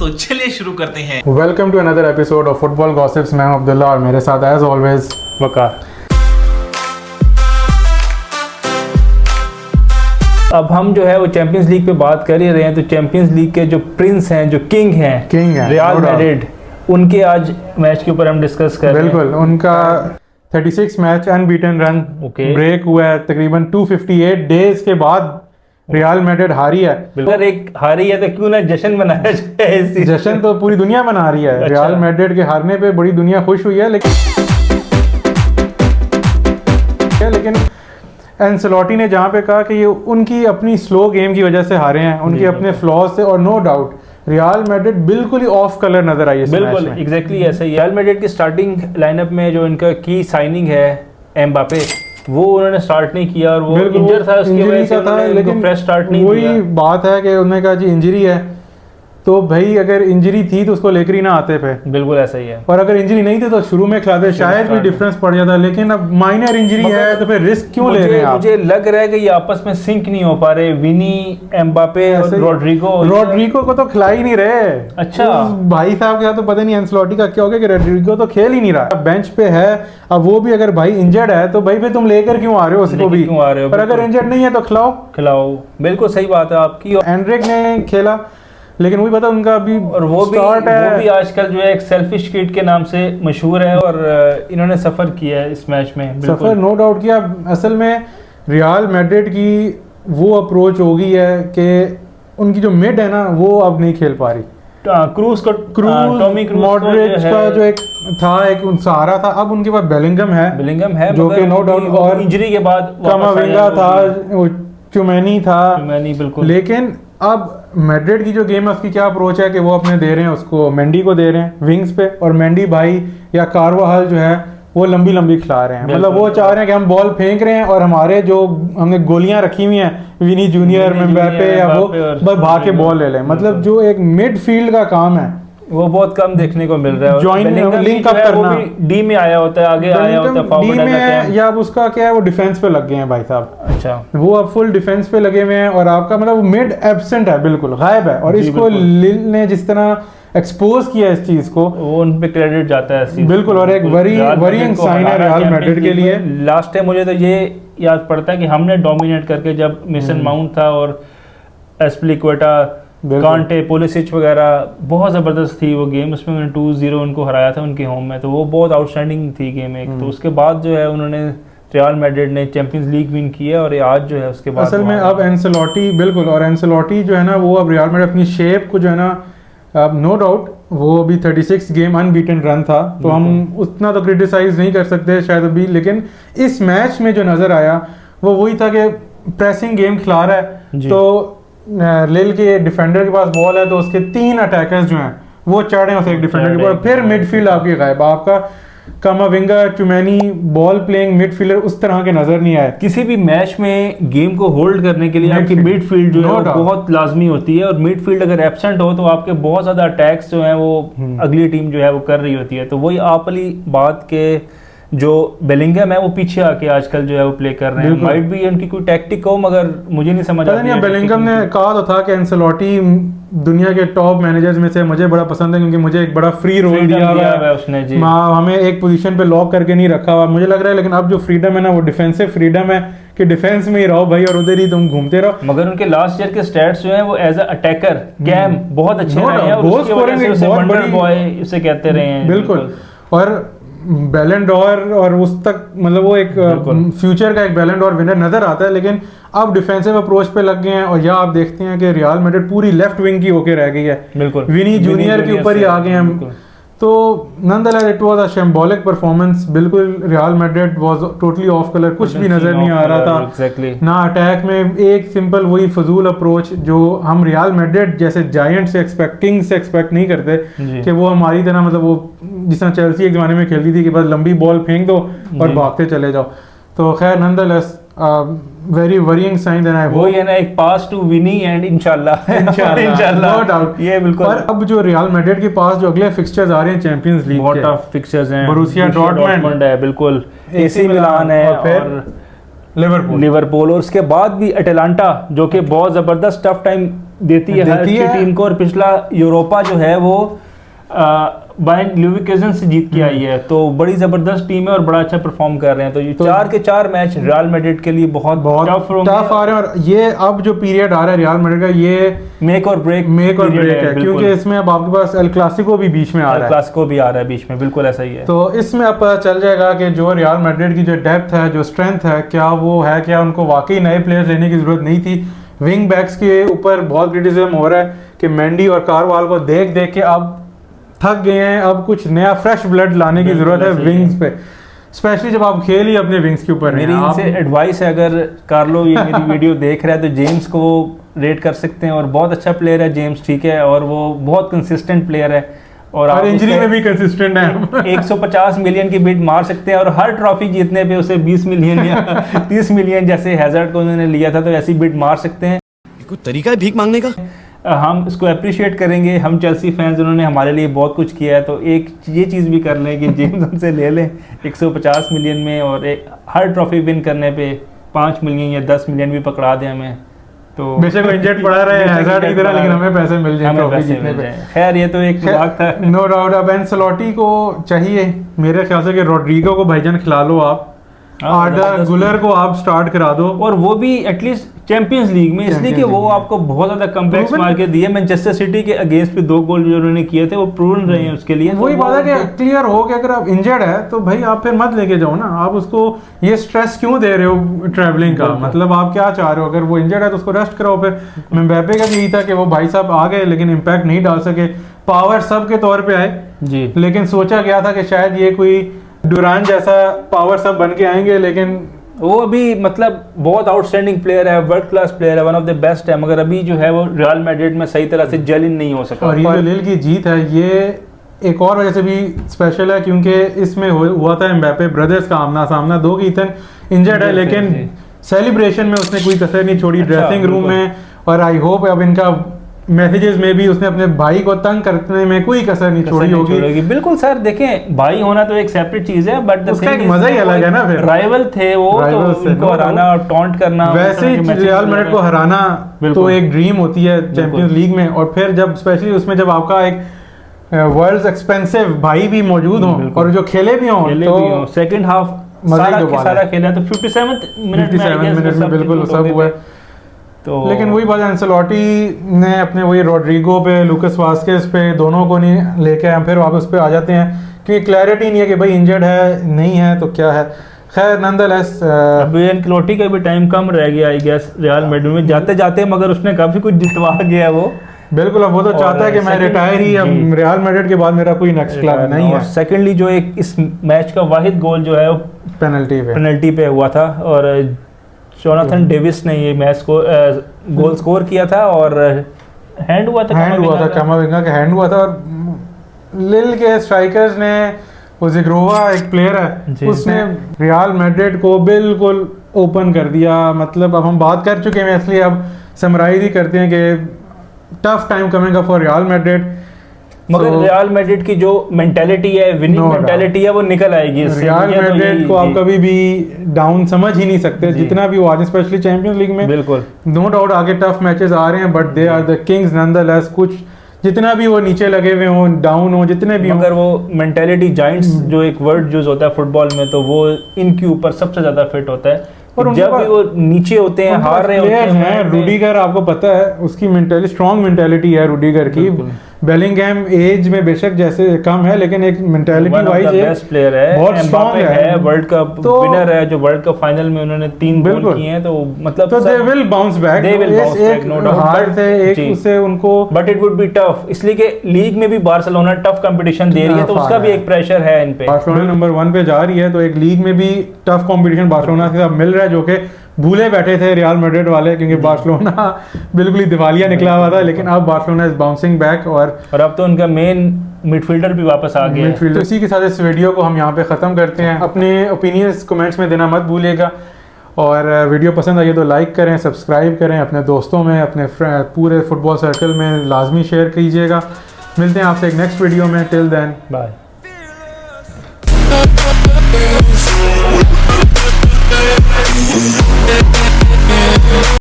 तो चलिए शुरू करते हैं। Welcome to another episode of football gossips. मैं हूं अब्दुल्ला और मेरे साथ एज ऑलवेज वकार। अब हम जो है वो चैंपियंस लीग पे बात कर ही रहे हैं, तो चैंपियंस लीग के जो प्रिंस हैं, जो किंग हैं रियल मैड्रिड, उनके आज मैच के ऊपर हम डिस्कस कर रहे हैं। बिल्कुल, उनका 36 मैच अनबीटन रन ब्रेक हुआ है। तकरीबन 258 डेज के बाद रियल मैड्रिड हारी है। अगर एक हारी है तो क्यों ना जश्न मनाया जाए। जश्न तो पूरी दुनिया मना रही है। अच्छा। रियल मैड्रिड के हारने पे बड़ी दुनिया खुश हुई है, लेकिन एंसेलोटी ने जहाँ पे कहा कि ये उनकी अपनी स्लो गेम की वजह से हारे हैं, उनके अपने फ्लॉज से, और नो डाउट रियल मैड्रिड बिल्कुल ही ऑफ कलर नजर आई है। बिल्कुल एग्जैक्टली ऐसा ही। रियल मैड्रिड की स्टार्टिंग लाइनअप में जो इनका की साइनिंग है एम्बापे, वो उन्होंने स्टार्ट नहीं किया और वो इंजर था, उसकी वजह से उन्होंने फ्रेश स्टार्ट नहीं किया। वही बात है कि उन्होंने कहा जी इंजरी है, तो भाई अगर इंजरी थी तो उसको लेकर ही ना आते पे। बिल्कुल ऐसा ही है। और अगर इंजरी नहीं थी तो शुरू में खिलाते, शायद भी डिफरेंस पड़ जाता। लेकिन अब माइनर इंजरी है तो फिर रिस्क क्यों ले रहे हैं आप? मुझे लग रहा है कि ये आपस में सिंक नहीं हो पा रहे। विनी, एम्बापे और रोड्रिगो को तो खिला ही नहीं रहे। अच्छा, भाई साहब के साथ तो पता नहीं एंसेलोटी का क्या हो गया कि रोड्रिगो तो खेल ही नहीं रहा, बेंच पे है। अब वो भी अगर भाई इंजर्ड है तो भाई फिर तुम लेकर क्यों आ रहे हो उसको भी? पर अगर इंजर्ड नहीं है तो खिलाओ। बिल्कुल सही बात है आपकी। एंड्रिक ने खेला, लेकिन वही पता उनका अभी और वो भी आजकल जो है एक सेल्फिश किड के नाम से मशहूर है, और इन्होंने सफर किया है इस मैच में। सफर नो डाउट किया। असल में रियल मैड्रिड की वो अप्रोच हो गई है कि उनकी जो मिड है ना वो अब नहीं खेल पा रही। क्रूज मॉडरिच का जो एक था, एक सहारा था, अब उनके पास बेलिंगम है जो कि नो डाउट, और इंजरी के बाद कामाविंगा था, चुमैनी था, बिल्कुल। लेकिन अब मैड्रिड की जो गेम है उसकी क्या अप्रोच है कि वो अपने दे रहे हैं, उसको मेंडी को दे रहे हैं विंग्स पे, और मेंडी भाई या कारवाहल जो है वो लंबी खिला रहे हैं। मतलब वो चाह रहे हैं कि हम बॉल फेंक रहे हैं और हमारे जो हमने गोलियां रखी हुई हैं विनी जूनियर, एम्बापे या वो बस भाग के बॉल ले लें। मतलब जो एक मिडफील्ड का काम है वो बहुत कम देखने को मिल रहा है। जॉइन लिंक अप करना, वो भी डी में आया होता है, आगे आया होता है, डी में, या अब उसका क्या है वो डिफेंस पे लग गए हैं भाई साहब। अच्छा, वो अब फुल डिफेंस पे लगे हुए हैं और आपका मतलब मिड एब्सेंट है, बिल्कुल गायब है। और इसको लिल ने जिस तरह एक्सपोज किया इस चीज को, वो उन पे क्रेडिट जाता है बिल्कुल। और एक वरीइंग साइन है रियल मैड्रिड के लिए। लास्ट टाइम मुझे तो ये याद पड़ता है कि हमने डोमिनेट करके, जब मेसन माउंट था और एस्पिलिक्वेटा, कांटे, पोलिसिच वगैरह, बहुत ज़बरदस्त थी वो गेम। उसमें उन्होंने 2-0 उनको हराया था उनके होम में, तो वो बहुत आउटस्टैंडिंग थी गेम एक। तो उसके बाद जो है उन्होंने रियल मैड्रिड ने चैंपियंस लीग विन किया, और आज जो है उसके बाद असल में अब एंसेलोटी, बिल्कुल, और एंसेलोटी जो है ना वो अब रियल मैड्रिड अपनी शेप को जो है ना, अब नो डाउट वो अभी 36 गेम अनबीटन रन था, तो हम उतना तो क्रिटिसाइज नहीं कर सकते शायद अभी। लेकिन इस मैच में जो नज़र आया वो वही था कि प्रेसिंग गेम खिला रहा है, तो लिल के डिफेंडर के पास बॉल है तो उसके 3 अटैकर्स जो हैं वो चढ़े उस एक डिफेंडर के ऊपर, फिर मिडफील्ड आपकी गायब। आपका कामाविंगा, चुमैनी, बॉल प्लेइंग मिडफील्डर उस तरह के नजर नहीं आए। किसी भी मैच में गेम को होल्ड करने के लिए आपकी मिडफील्ड जो है बहुत लाजमी होती है, और मिडफील्ड अगर एब्सेंट हो तो आपके बहुत ज्यादा अटैक्स जो हैं वो अगली टीम जो है वो कर रही होती है। तो वही आप वाली बात के जो बेलिंगम है वो पीछे आके आजकल जो है वो प्ले कर रहे हैं। माइट भी उनकी कोई टैक्टिक हो, मगर मुझे नहीं समझ आता। बेलिंगम ने कहा तो था कि एंसेलोटी दुनिया के टॉप मैनेजर्स में से मुझे बड़ा पसंद है क्योंकि मुझे एक बड़ा फ्री रोल दिया हुआ है उसने जी। हमें एक पोजीशन पे लॉक करके नहीं रखा हुआ, मुझे लग रहा है। लेकिन अब जो फ्रीडम है ना वो डिफेंसिव फ्रीडम है कि डिफेंस में ही रहो भाई और उधर ही तुम घूमते रहो। मगर उनके लास्ट ईयर के स्टैट्स जो हैं वो एज अ अटैकर कैम बहुत अच्छे रहे हैं, गोल स्कोरिंग एक बहुत बड़ी बॉय इसे कहते रहे हैं। बिल्कुल, और बैलन डॉर और उस तक मतलब वो एक फ्यूचर का एक बैलन डॉर विनर नजर आता है। लेकिन अब डिफेंसिव अप्रोच पे लग गए हैं, और या आप देखते हैं कि रियल मैड्रिड पूरी लेफ्ट विंग की होके रह गई है, बिल्कुल विनी जूनियर के ऊपर ही आ गए हैं। तो nonetheless it was a shambolic performance. बिल्कुल Real Madrid was totally off colour, कुछ भी नजर नहीं आ रहा था ना अटैक में। एक सिंपल वही फजूल अप्रोच जो हम रियल मैड्रिड जैसे जायंट से एक्सपेक्ट नहीं करते कि वो हमारी तरह, मतलब वो जिस तरह चेल्सी एक जमाने में खेलती थी कि बस लंबी बॉल फेंक दो और भागते चले जाओ। तो खैर नॉनदलेस वेरी वरीइंग साइन देना है वो ये ना, एक पास टू विनी एंड इंशाल्लाह नो डाउट ये बिल्कुल। और अब जो रियल मैड्रिड के पास जो अगले फिक्सचर्स आ रहे हैं चैंपियंस लीग के, बहुत टफ फिक्सचर्स हैं। बोरुसिया डॉर्टमुंड है, बिल्कुल एसी मिलान है, और फिर लिवरपूल, और उसके बाद भी अटलांटा जो कि बहुत जबरदस्त टफ टाइम देती है हर अच्छी टीम को, और पिछला यूरोपा जो है वो बायर्न लीवरकुसेन से जीत के आई है, तो बड़ी जबरदस्त टीम है और बड़ा अच्छा परफॉर्म कर रहे हैं। तो ये 4 के 4 मैच रियल मैड्रिड के लिए बहुत टफ आ रहे हैं, और ये अब जो पीरियड आ रहा है रियल मैड्रिड का, ये मेक और ब्रेक है, क्योंकि इसमें अब आपके पास एल क्लासिको भी बीच में आ रहा है, क्लासिको भी आ रहा है बीच में, बिल्कुल ऐसा ही है। तो इसमें अब पता चल जाएगा कि जो रियल मैड्रिड की जो डेप्थ है, जो स्ट्रेंथ है, क्या वो है, क्या उनको वाकई नए प्लेयर्स लेने की जरूरत नहीं थी। विंग बैक्स के ऊपर बहुत क्रिटिसिज्म हो रहा है कि मेंडी और कारवाल को देख देख के अब थक गए हैं, अब कुछ नया फ्रेश ब्लड लाने की जरूरत है विंग्स पे, स्पेशली जब आप खेल ही अपने विंग्स के ऊपर। मेरी इनसे एडवाइस है, अगर कार्लो ये मेरी वीडियो देख रहा है तो जेम्स को रेट कर सकते हैं, और बहुत अच्छा प्लेयर है जेम्स, ठीक है, और वो बहुत कंसिस्टेंट प्लेयर है, और इंजरी में भी कंसिस्टेंट है। 150 मिलियन की बिड मार सकते हैं, और हर ट्रॉफी जीतने पे उसे 20 मिलियन या 30 मिलियन जैसे हैजर्ड को उन्होंने लिया था, तो ऐसी बिड मार सकते हैं। कोई तरीका है भीख मांगने का? हम इसको अप्रिशिएट करेंगे, हम चेल्सी फैंस, उन्होंने हमारे लिए बहुत कुछ किया है, तो एक ये चीज़ भी कर लें कि जेम्स उनसे ले लें 150 मिलियन में, और हर ट्रॉफी विन करने पे 5 मिलियन या 10 मिलियन भी पकड़ा दें हमें, तो बेशक वो इंजर्ड पड़ा रहे हैज़ार्ड की तरह, लेकिन हमें पैसे मिल जाए ट्रॉफी जीतने पे। खैर ये तो एक बात था, नो डाउट। अब एंसेलोटी को चाहिए मेरे ख्याल से कि रोड्रिगो को भाईजान खिला लो आप, आर्दा गुलर को आप स्टार्ट करा दो, और वो भी एटलीस्ट चैंपियंस लीग में, इसलिए कि वो आपको बहुत ज्यादा कमबैक्स मार के दिए। मैनचेस्टर सिटी के अगेंस्ट पे 2 गोल जो उन्होंने किए थे वो प्रूवन रहे हैं उसके लिए। वही बात है कि क्लियर हो कि अगर आप इंजर्ड है तो भाई आप फिर मत लेके जाओ ना, आप उसको ये स्ट्रेस क्यों दे रहे हो ट्रैवलिंग का, मतलब आप क्या चाह रहे हो? अगर वो इंजर्ड है तो उसको रेस्ट कराओ। फिर एम्बापे का भी यही था कि वो भाई साहब आ गए लेकिन इम्पैक्ट नहीं डाल सके, पावर सब के तौर पे आए जी, लेकिन सोचा गया था कि शायद ये कोई डुरान जैसा पावर सब बन के आएंगे, लेकिन वो अभी मतलब बहुत आउटस्टैंडिंग प्लेयर है, वर्ल्ड क्लास प्लेयर है, वन ऑफ द बेस्ट है, मगर अभी जो है वो रियल मैड्रिड में सही तरह से जेल इन नहीं हो सका। और ये लील की जीत है, ये एक और वजह से भी स्पेशल है क्योंकि इसमें हुआ था एम्बापे ब्रदर्स का आमना सामना। दो की ईथन इंजर्ड है लेकिन सेलिब्रेशन में उसने कोई कसर नहीं छोड़ी ड्रेसिंग रूम में, और आई होप अब इनका मैसेजेस में भी उसने अपने भाई को तंग करने में कोई कसर नहीं छोड़ी होगी। बिल्कुल सर, देखें भाई होना तो एक सेपरेट चीज है, बट उसका एक मजा ही अलग है ना। फिर राइवल थे वो, तो उनको हराना और टॉन्ट करना, वैसे ही रियल मैड्रिड को हराना तो एक ड्रीम होती है चैंपियंस लीग में, और फिर जब स्पेशली उसमें जब आपका एक वर्ल्ड एक्सपेंसिव भाई भी मौजूद हो और जो खेले भी हों, तो सेकंड हाफ सारा खेला, तो 57 मिनट में बिल्कुल सब हुआ। तो लेकिन वही बात, एंसेलोटी ने अपने वही रोड्रिगो पे, लुकास वास्केस पे, दोनों को नहीं लेके आए, फिर वापस पे आ जाते हैं क्योंकि क्लैरिटी नहीं है कि भाई इंजर्ड है नहीं है तो क्या है। खैर नंदलेस अभी एंसेलोटी का भी टाइम कम रह गया आई गेस रियल मैड्रिड में जाते जाते, मगर उसने काफी कुछ जितवा गया वो। बिल्कुल, अब वो तो चाहता है कि मैं रिटायर ही, अब रियल मैड्रिड के बाद मेरा कोई नेक्स्ट क्लब नहीं है। सेकेंडली जो एक इस मैच का वाहिद गोल जो है वो पेनल्टी पे हुआ था, और जोनाथन डेविस ने ये मैच को गोल स्कोर किया था, और हैंड हुआ था कामाविंगा का हैंड हुआ था, और लिल के स्ट्राइकर्स ने, वो जिग्रोवा एक प्लेयर है, उसने रियल मैड्रिड को बिल्कुल ओपन कर दिया। मतलब अब हम बात कर चुके हैं इसलिए अब समराइज ही करते हैं कि tough time coming up for real Madrid, मगर रियल मैड्रिड की जो मेंटालिटी है, विनिंग मेंटालिटी है, वो निकल आएगी इससे। रियल मैड्रिड को आप कभी भी डाउन समझ ही नहीं सकते, जितना भी वो आज स्पेशली चैंपियंस लीग में। बिल्कुल, नो डाउट आगे टफ मैचेस आ रहे हैं, but they are the kings nonetheless. कुछ जितना भी वो नीचे लगे हुए हो, डाउन हो, जितने भी, मगर वो मेंटालिटी जायंट्स जो एक वर्ड यूज होता है फुटबॉल में, तो वो इनके ऊपर सबसे ज्यादा फिट होता है। और जब भी वो नीचे होते हैं, हार रहे होते हैं, रूडिगर आपको पता है उसकी मेंटली स्ट्रॉन्ग मेंटालिटी है रूडिगर की। बेलिंगहम एज में बेशक जैसे कम है, लेकिन एक मेंटालिटी वाइज बेस्ट प्लेयर है, बहुत स्ट्रांग है, वर्ल्ड कप विनर है, जो वर्ल्ड कप फाइनल में उन्होंने 3 गोल किए हैं, तो मतलब तो दे विल बाउंस बैक, एक हार थे, एक उससे उनको, but it would be tough, इसलिए कि लीग में भी बार्सिलोना टफ कंपटीशन दे रही है, तो उसका भी एक प्रेशर है इन पे। बार्सिलोना नंबर 1 पे जा रही है, तो एक लीग में भी टफ कंपटीशन बार्सिलोना के साथ मिल रहा है, जो कि भूले बैठे थे रियल मैड्रिड वाले, क्योंकि बार्सिलोना बिल्कुल ही दिवालिया निकला हुआ था, लेकिन अब बार्सिलोना इज बाउंसिंग बैक, और अब तो उनका मेन मिडफील्डर भी वापस आ गया है। तो इसी के साथ इस वीडियो को हम यहाँ पे ख़त्म करते हैं। अपने ओपिनियंस कमेंट्स में देना मत भूलिएगा, और वीडियो पसंद आई तो लाइक करें, सब्सक्राइब करें, अपने दोस्तों में, अपने पूरे फुटबॉल सर्कल में लाजमी शेयर कीजिएगा। मिलते हैं आपसे एक नेक्स्ट वीडियो में, टिल देन बाय।